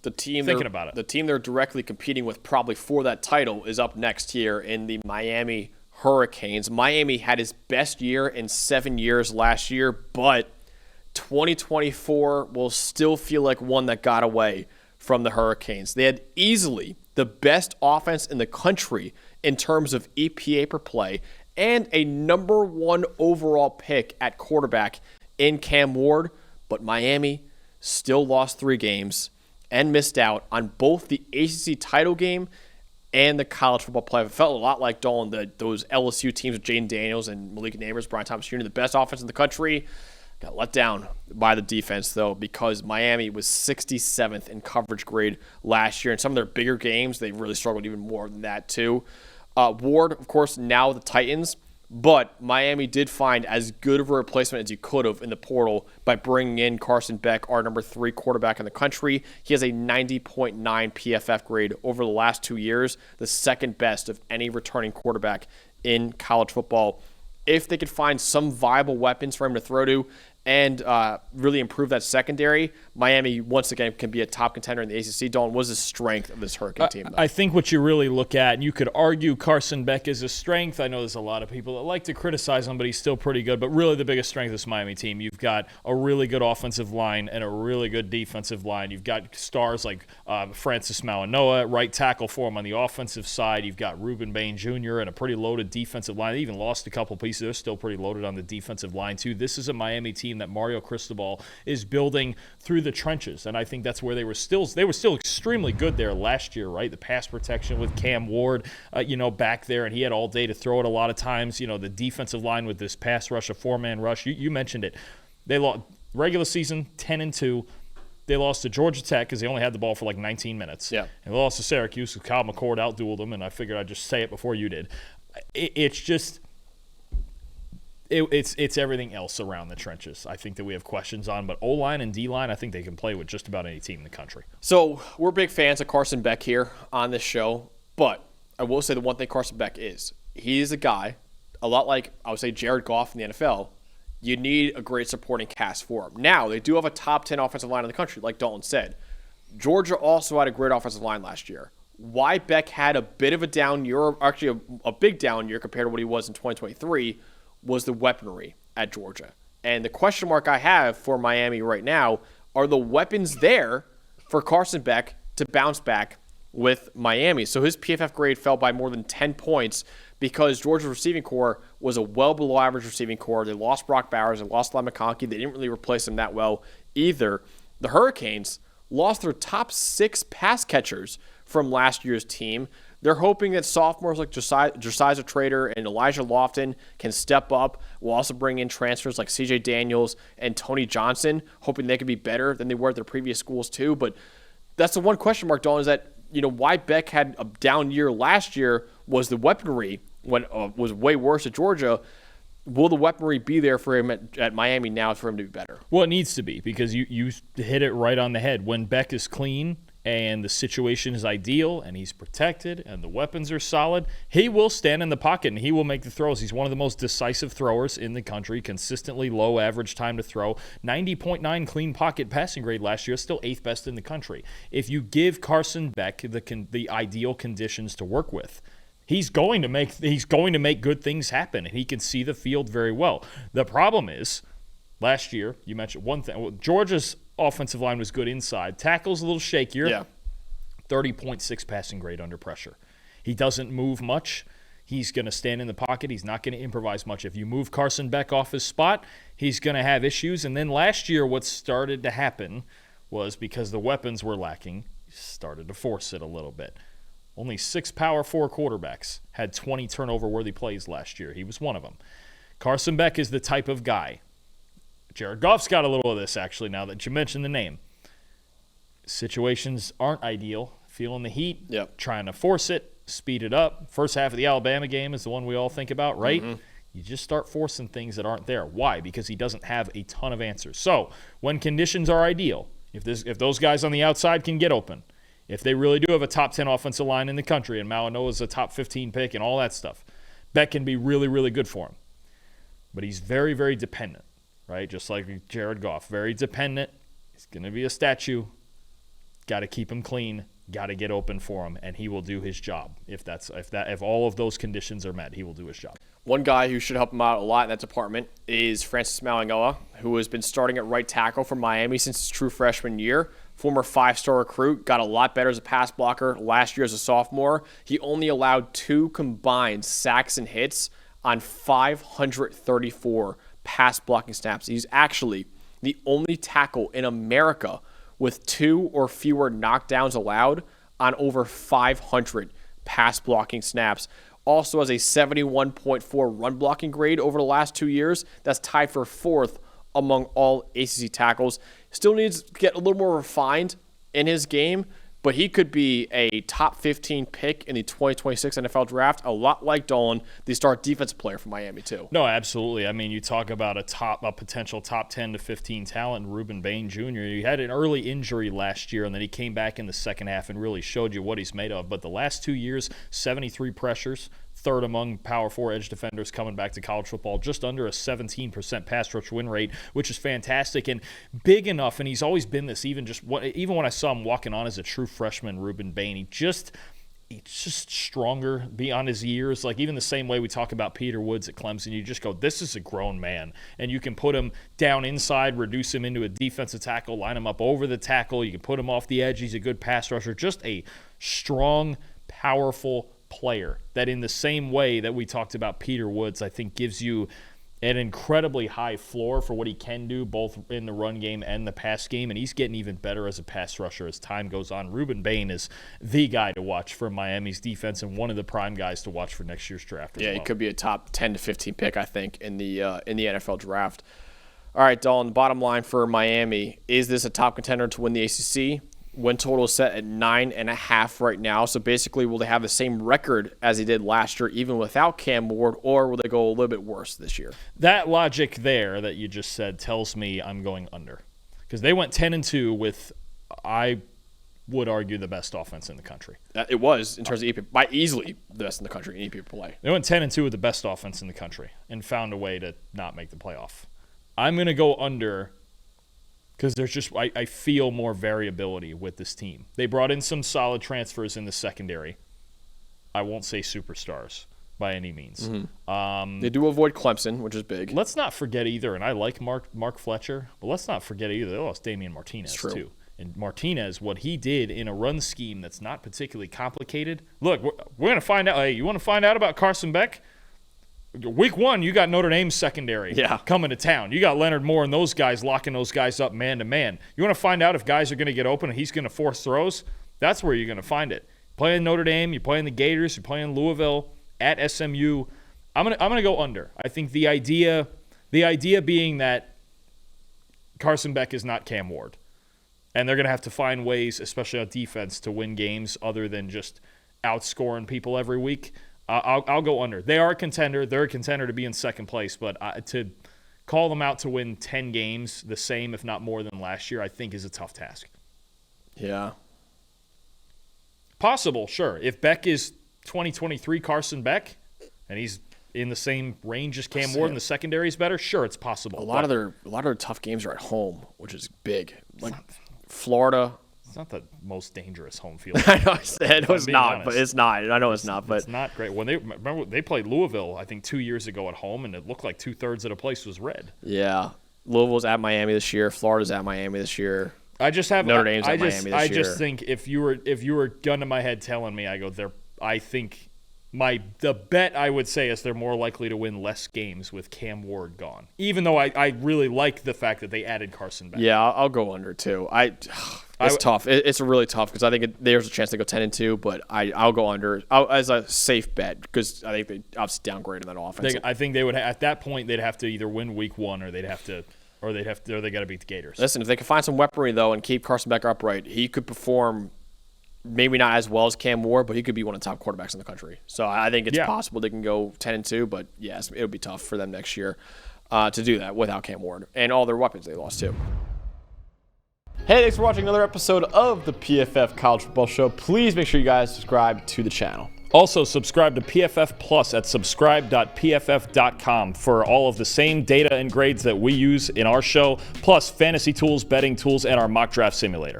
the team thinking about it. The team they're directly competing with probably for that title is up next year in the Miami Hurricanes. Miami had his best year in 7 years last year, but 2024 will still feel like one that got away from the Hurricanes. They had easily the best offense in the country in terms of EPA per play and a number 1 overall pick at quarterback in Cam Ward, but Miami still lost 3 games and missed out on both the ACC title game and the college football playoff. It felt a lot like Dalton, those LSU teams with Jaden Daniels and Malik Neighbors, Brian Thomas Jr., the best offense in the country. Got let down by the defense, though, because Miami was 67th in coverage grade last year. In some of their bigger games, they really struggled even more than that, too. Ward, of course, now the Titans, but Miami did find as good of a replacement as you could have in the portal by bringing in Carson Beck, our number 3 quarterback in the country. He has a 90.9 PFF grade over the last 2 years, the second best of any returning quarterback in college football. If they could find some viable weapons for him to throw to and really improve that secondary, Miami, once again, can be a top contender in the ACC. Dalton, was the strength of this Hurricane team, though? I think what you really look at, and you could argue Carson Beck is a strength. I know there's a lot of people that like to criticize him, but he's still pretty good. But really the biggest strength of this Miami team, you've got a really good offensive line and a really good defensive line. You've got stars like Francis Mauigoa, right tackle for him on the offensive side. You've got Rueben Bain Jr. and a pretty loaded defensive line. They even lost a couple pieces. They're still pretty loaded on the defensive line, too. This is a Miami team that Mario Cristobal is building through the trenches, and I think that's where they were still extremely good there last year, right? The pass protection with Cam Ward, back there, and he had all day to throw it a lot of times. The defensive line with this pass rush, a 4-man rush. You mentioned it. They lost regular season 10-2. They lost to Georgia Tech because they only had the ball for like 19 minutes. Yeah. And they lost to Syracuse because Kyle McCord outdueled them, and I figured I'd just say it before you did. It's just – It's everything else around the trenches, I think, that we have questions on. But O-line and D-line, I think they can play with just about any team in the country. So we're big fans of Carson Beck here on this show. But I will say the one thing Carson Beck is, he is a guy, a lot like, I would say, Jared Goff in the NFL. You need a great supporting cast for him. Now, they do have a top 10 offensive line in the country, like Dalton said. Georgia also had a great offensive line last year. Why Beck had a bit of a down year, or actually a big down year compared to what he was in 2023, was the weaponry at Georgia. And the question mark I have for Miami right now, are the weapons there for Carson Beck to bounce back with Miami? So his PFF grade fell by more than 10 points because Georgia's receiving core was a well below average receiving core. They lost Brock Bowers and lost Lai McConkey. They didn't really replace him that well either. The Hurricanes lost their top 6 pass catchers from last year's team. They're hoping that sophomores like Josiah Trader and Elijah Lofton can step up. We'll also bring in transfers like CJ Daniels and Tony Johnson, hoping they can be better than they were at their previous schools too. But that's the one question mark, Dawn, is that why Beck had a down year last year was the weaponry when was way worse at Georgia. Will the weaponry be there for him at Miami now for him to be better? Well, it needs to be, because you hit it right on the head. When Beck is clean and the situation is ideal and he's protected and the weapons are solid, he will stand in the pocket and he will make the throws. He's one of the most decisive throwers in the country, consistently low average time to throw. 90.9 clean pocket passing grade last year, still 8th best in the country. If you give Carson Beck the ideal conditions to work with, he's going to make good things happen, and he can see the field very well. The problem is, last year, you mentioned one thing. Georgia's offensive line was good inside. Tackle's a little shakier. Yeah. 30.6 passing grade under pressure. He doesn't move much. He's going to stand in the pocket. He's not going to improvise much. If you move Carson Beck off his spot, he's going to have issues. And then last year, what started to happen was, because the weapons were lacking, he started to force it a little bit. Only 6 Power 4 quarterbacks had 20 turnover-worthy plays last year. He was one of them. Carson Beck is the type of guy. Jared Goff's got a little of this, actually, now that you mentioned the name. Situations aren't ideal. Feeling the heat, Trying to force it, speed it up. First half of the Alabama game is the one we all think about, right? Mm-hmm. You just start forcing things that aren't there. Why? Because he doesn't have a ton of answers. So when conditions are ideal, if those guys on the outside can get open, if they really do have a top 10 offensive line in the country and Mauigoa is a top 15 pick and all that stuff, Beck can be really, really good for him. But he's very, very dependent, right? Just like Jared Goff, very dependent. He's going to be a statue. got to keep him clean, got to get open for him, and he will do his job. If all of those conditions are met, he will do his job. One guy who should help him out a lot in that department is Francis Mauigoa, who has been starting at right tackle for Miami since his true freshman year. Former 5-star recruit, got a lot better as a pass blocker last year as a sophomore. He only allowed 2 combined sacks and hits on 534 pass blocking snaps. He's actually the only tackle in America with 2 or fewer knockdowns allowed on over 500 pass blocking snaps. Also has a 71.4 run blocking grade over the last 2 years. That's tied for 4th among all ACC tackles. Still needs to get a little more refined in his game, but he could be a top 15 pick in the 2026 NFL draft, a lot like Dalton, the star defensive player from Miami too. No, absolutely. I mean, you talk about a potential top 10 to 15 talent, Rueben Bain Jr. He had an early injury last year, and then he came back in the second half and really showed you what he's made of. But the last 2 years, 73 pressures, 3rd among Power 4 edge defenders coming back to college football, just under a 17% pass rush win rate, which is fantastic and big enough. And he's always been this. Even when I saw him walking on as a true freshman, Rueben Bain, he's just stronger beyond his years. Like even the same way we talk about Peter Woods at Clemson, you just go, this is a grown man, and you can put him down inside, reduce him into a defensive tackle, line him up over the tackle. You can put him off the edge. He's a good pass rusher. Just a strong, powerful player that, in the same way that we talked about Peter Woods, I think gives you an incredibly high floor for what he can do both in the run game and the pass game, and he's getting even better as a pass rusher as time goes on. Rueben Bain is the guy to watch for Miami's defense and one of the prime guys to watch for next year's draft as well. He could be a top 10 to 15 pick, I think, in the NFL draft. All right, Dalton, bottom line for Miami, is this a top contender to win the ACC? Win total is set at 9.5 right now. So basically, will they have the same record as they did last year, even without Cam Ward, or will they go a little bit worse this year? That logic there that you just said tells me I'm going under, because they went 10-2 with, I would argue, the best offense in the country. It was in terms of EP, by easily the best in the country in EP play. They went 10-2 with the best offense in the country and found a way to not make the playoff. I'm going to go under, because there's just I feel more variability with this team. They brought in some solid transfers in the secondary. I won't say superstars by any means. Mm-hmm. They do avoid Clemson, which is big. Let's not forget either, and I like Mark Fletcher, but let's not forget either, they lost Damian Martinez too. And Martinez, what he did in a run scheme that's not particularly complicated. Look, we're going to find out. Hey, you want to find out about Carson Beck? Week 1, you got Notre Dame's secondary coming to town. You got Leonard Moore and those guys locking those guys up man-to-man. You want to find out if guys are going to get open and he's going to force throws? That's where you're going to find it. Playing Notre Dame, you're playing the Gators, you're playing Louisville, at SMU. I'm gonna go under. I think the idea being that Carson Beck is not Cam Ward. And they're going to have to find ways, especially on defense, to win games other than just outscoring people every week. I'll go under. They are a contender. They're a contender to be in second place, but to call them out to win 10 games, the same if not more than last year, I think is a tough task. Yeah. Possible, sure. If Beck is 2023 Carson Beck, and he's in the same range as Cam Ward and the secondary is better, sure, it's possible. A lot of their tough games are at home, which is big. Like Florida. It's not the most dangerous home field. I know it's not, honest. But it's not. I know it's not, but it's not great. When they played Louisville, I think 2 years ago at home, and it looked like 2/3 of the place was red. Yeah, Louisville's at Miami this year. Florida's at Miami this year. Notre Dame's at Miami this year. I just think if you were gun to my head telling me, I think the bet I would say is they're more likely to win less games with Cam Ward gone. Even though I really like the fact that they added Carson Beck. Yeah, I'll go under too. It's tough. It's really tough because I think there's a chance they go 10-2, but I'll go under as a safe bet because I think they obviously downgraded that offense. I think they would at that point they'd have to either win week 1 or they got to beat the Gators. Listen, if they can find some weaponry though and keep Carson Beck upright, he could perform. Maybe not as well as Cam Ward, but he could be one of the top quarterbacks in the country. So I think it's possible they can go 10-2, but yes, it'll be tough for them next year to do that without Cam Ward and all their weapons they lost too. Hey, thanks for watching another episode of the PFF College Football Show. Please make sure you guys subscribe to the channel. Also, subscribe to PFF Plus at subscribe.pff.com for all of the same data and grades that we use in our show, plus fantasy tools, betting tools, and our mock draft simulator.